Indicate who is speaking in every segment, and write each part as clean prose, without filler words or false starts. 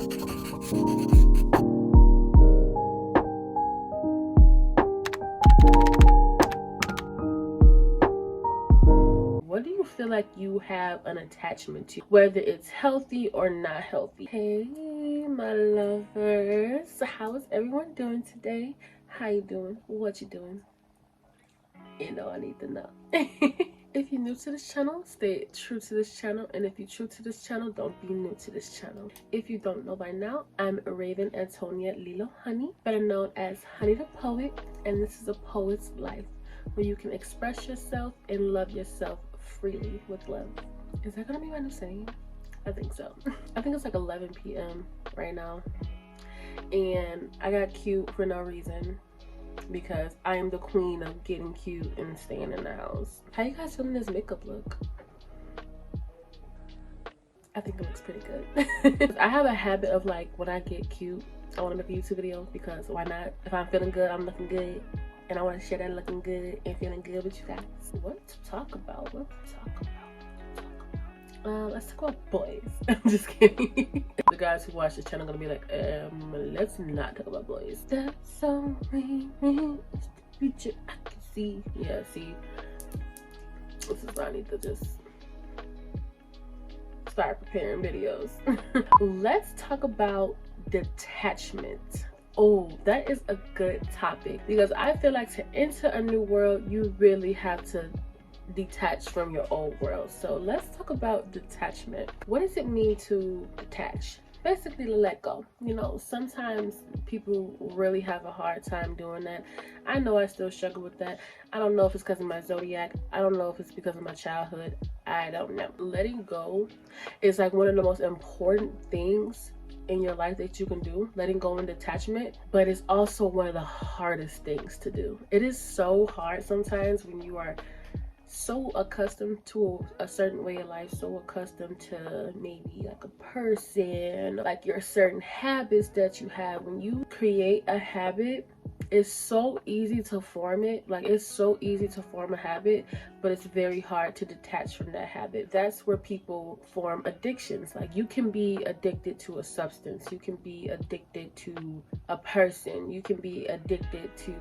Speaker 1: What do you feel like you have an attachment to, whether it's healthy or not healthy? Hey, my lovers, how is everyone doing today? How you doing? What you doing? You know I need to know. If you're new to this channel, stay true to this channel, and if you're true to this channel, don't be new to this channel. If you don't know by now, I'm Raven Antonia Lilo Honey, better known as Honey the Poet, and this is a poet's life where you can express yourself and love yourself freely with love. Is that gonna be my new saying? I think so. I think it's like 11 p.m. right now, and I got cute for no reason because I am the queen of getting cute and staying in the house. How you guys feeling this makeup look? I think it looks pretty good. I have a habit of, like, when I get cute, I want to make a YouTube video, because why not? If I'm feeling good, I'm looking good, and I want to share that looking good and feeling good with you guys. What to talk about? Let's talk about boys. I'm just kidding. The guys who watch this channel are gonna be like, let's not talk about boys. That's so real, it's the future I can see. Yeah, see, this is why I need to just start preparing videos. Let's talk about detachment. Oh, that is a good topic, because I feel like to enter a new world, you really have to detach from your old world. So let's talk about detachment. What does it mean to detach? Basically, to let go. You know, sometimes people really have a hard time doing that. I know I still struggle with that. I don't know if it's because of my zodiac. I don't know if it's because of my childhood. I don't know. Letting go is like one of the most important things in your life that you can do, letting go and detachment, but it's also one of the hardest things to do. It is so hard sometimes when you are so accustomed to a certain way of life, so accustomed to maybe like a person, like your certain habits that you have. When you create a habit, it's so easy to form it. Like, it's so easy to form a habit, but it's very hard to detach from that habit. That's where people form addictions. Like, you can be addicted to a substance, you can be addicted to a person, you can be addicted to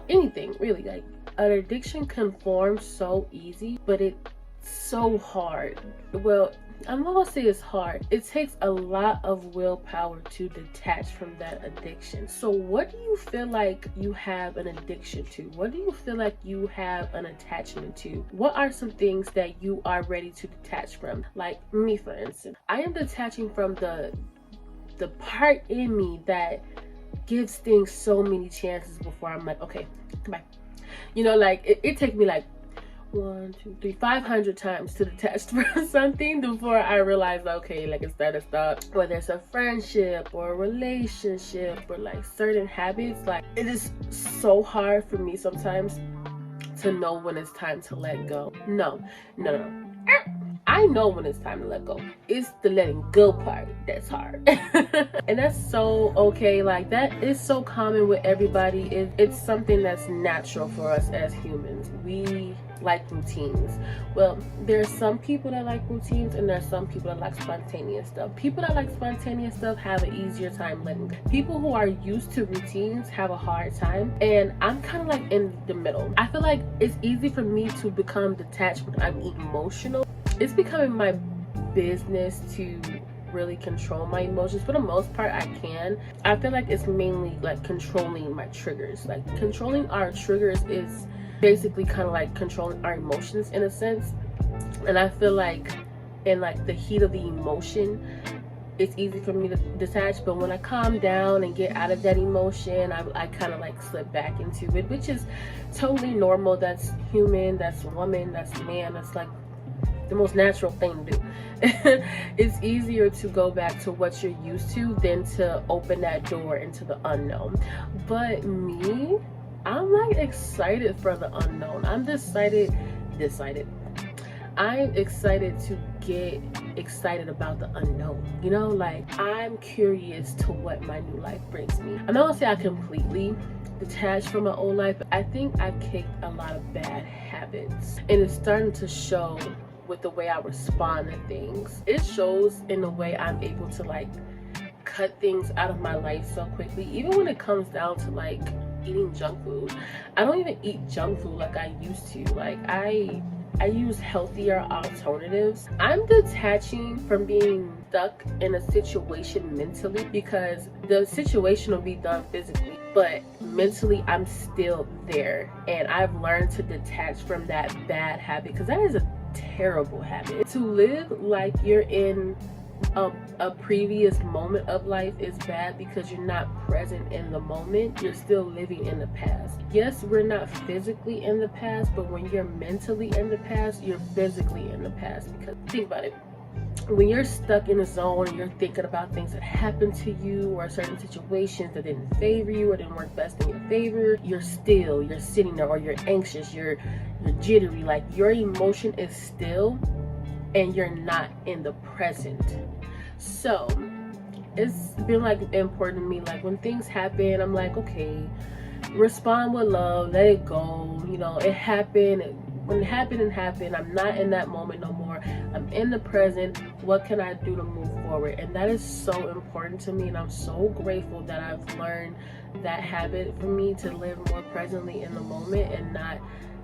Speaker 1: anything really. Like, an addiction can form so easy, but it's so hard. Well, I'm not gonna say it's hard. It takes a lot of willpower to detach from that addiction. So what do you feel like you have an addiction to? What do you feel like you have an attachment to? What are some things that you are ready to detach from? Like me, for instance, I am detaching from the part in me that gives things so many chances before I'm like, okay, goodbye. You know, like it takes me like 1, 2, 3, 500 times to detach from something before I realize, okay, like, it's time to stop. Whether it's a friendship or a relationship or like certain habits, like, it is so hard for me sometimes to know when it's time to let go. No. I know when it's time to let go. It's the letting go part that's hard. And that's so okay. Like, that is so common with everybody. It's something that's natural for us as humans. We like routines. Well, there's some people that like routines, and there's some people that like spontaneous stuff. People that like spontaneous stuff have an easier time letting go. People who are used to routines have a hard time, and I'm kind of like in the middle. I feel like it's easy for me to become detached when I'm emotional. It's becoming my business to really control my emotions. For the most part, I can. I feel like it's mainly like controlling my triggers. Like, controlling our triggers is basically kind of like controlling our emotions in a sense. And I feel like in like the heat of the emotion, it's easy for me to detach, but when I calm down and get out of that emotion, I kind of like slip back into it, which is totally normal. That's human, that's woman, that's man, that's like the most natural thing to do. It's easier to go back to what you're used to than to open that door into the unknown. But me, I'm like excited for the unknown. I'm decided. I'm excited to get excited about the unknown. You know, like, I'm curious to what my new life brings me. I'm not gonna say I completely detached from my old life, but I think I've kicked a lot of bad habits, and it's starting to show with the way I respond to things. It shows in the way I'm able to like cut things out of my life so quickly, even when it comes down to like eating junk food. I don't even eat junk food like I used to. Like I use healthier alternatives. I'm detaching from being stuck in a situation mentally, because the situation will be done physically, but mentally I'm still there. And I've learned to detach from that bad habit, because that is a terrible habit. To live like you're in a previous moment of life is bad, because you're not present in the moment. You're still living in the past. Yes, we're not physically in the past, but when you're mentally in the past, you're physically in the past. Because think about it, when you're stuck in a zone and you're thinking about things that happened to you, or certain situations that didn't favor you or didn't work best in your favor, you're sitting there, or you're anxious, you're jittery, like your emotion is still, and you're not in the present. So it's been like important to me, like when things happen, I'm like, okay, respond with love, let it go, you know, it happened. When it happened, I'm not in that moment no more. I'm in the present. What can I do to move forward? And that is so important to me, and I'm so grateful that I've learned that habit for me, to live more presently in the moment and not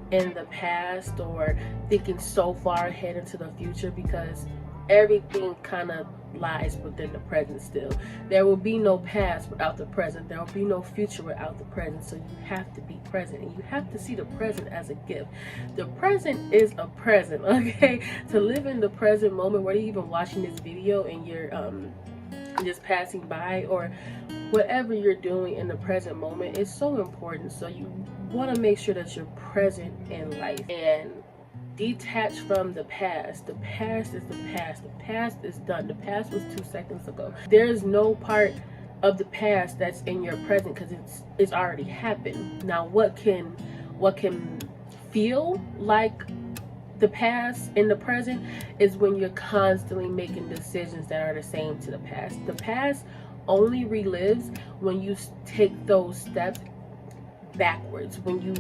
Speaker 1: in the past or thinking so far ahead into the future, because everything kind of lies within the present still. There will be no past without the present. There will be no future without the present. So you have to be present, and you have to see the present as a gift. The present is a present, okay? To live in the present moment, whether you're even watching this video and you're just passing by, or whatever you're doing in the present moment, is so important. So you want to make sure that you're present in life and detach from the past. The past is the past. The past is done. The past was 2 seconds ago. There is no part of the past that's in your present, because it's already happened. Now what can feel like the past in the present is when you're constantly making decisions that are the same to the past. The past only relives when you take those steps backwards, when you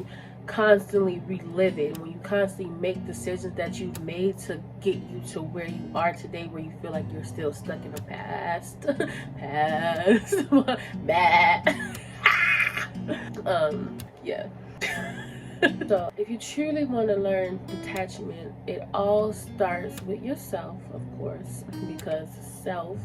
Speaker 1: constantly relive it, when you constantly make decisions that you've made to get you to where you are today, where you feel like you're still stuck in the past. Yeah. So if you truly want to learn detachment, it all starts with yourself, of course, because self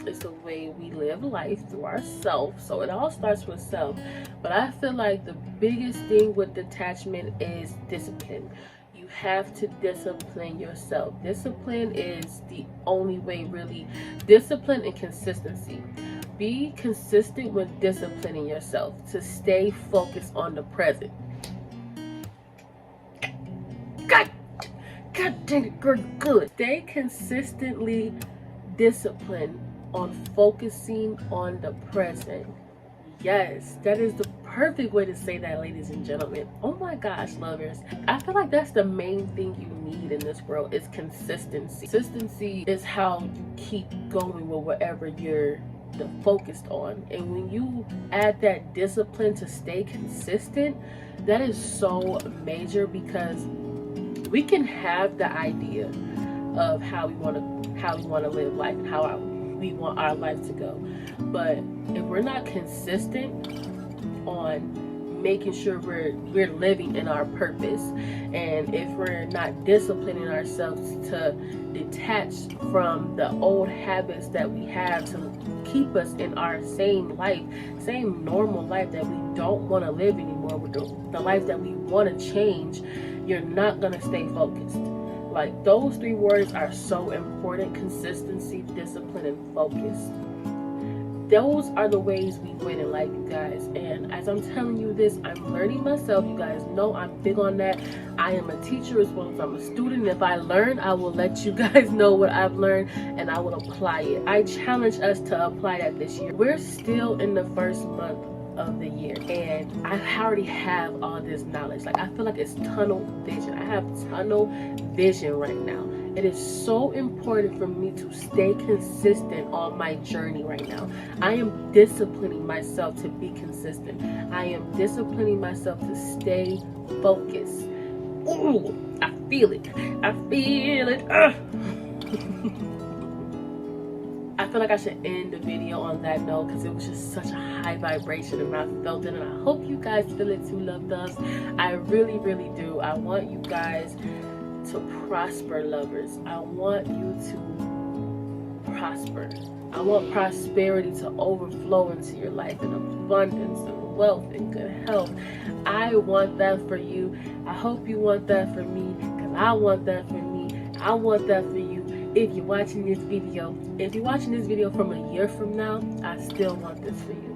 Speaker 1: is the way we live life, through ourselves. So it all starts with self. But I feel like the biggest thing with detachment is discipline. You have to discipline yourself. Discipline is the only way, really. Discipline and consistency. Be consistent with disciplining yourself to stay focused on the present. God dang it, girl, good. Stay consistently disciplined on focusing on the present. Yes, that is the perfect way to say that, ladies and gentlemen. Oh my gosh, lovers. I feel like that's the main thing you need in this world, is consistency. Consistency is how you keep going with whatever you're focused on. And when you add that discipline to stay consistent, that is so major, because we can have the idea of how we want to live life, and how we want our life to go, but if we're not consistent on making sure we're living in our purpose, and if we're not disciplining ourselves to detach from the old habits that we have to keep us in our same normal life that we don't want to live anymore, with the life that we want to change, you're not going to stay focused. Like, those 3 words are so important: consistency, discipline, and focus. Those are the ways we win in life, you guys. And as I'm telling you this, I'm learning myself. You guys know I'm big on that. I am a teacher as well as I'm a student. If I learn, I will let you guys know what I've learned, and I will apply it. I challenge us to apply that this year. We're still in the first month of the year, and I already have all this knowledge. Like, I feel like it's tunnel vision. I have tunnel vision right now. It is so important for me to stay consistent on my journey right now. I am disciplining myself to be consistent. I am disciplining myself to stay focused. Ooh, I feel it. I feel it. I feel like I should end the video on that note because it was just such a high vibration and I felt it, and I hope you guys feel it too, love doves. I really, really do. I want you guys to prosper, lovers. I want you to prosper. I want prosperity to overflow into your life, and abundance and wealth and good health. I want that for you. I hope you want that for me, because I want that for me. I want that for you. If you're watching this video, from a year from now, I still want this for you.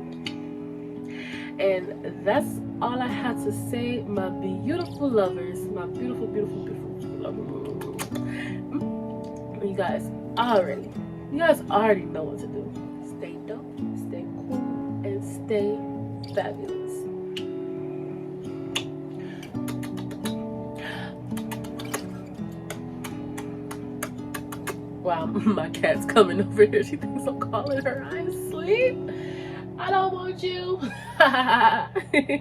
Speaker 1: And that's all I have to say, my beautiful lovers, my beautiful, beautiful, beautiful lovers. You guys already know what to do. Stay dope, stay cool, and stay fabulous. Wow, my cat's coming over here. She thinks I'm calling her. I'm asleep. I don't want you.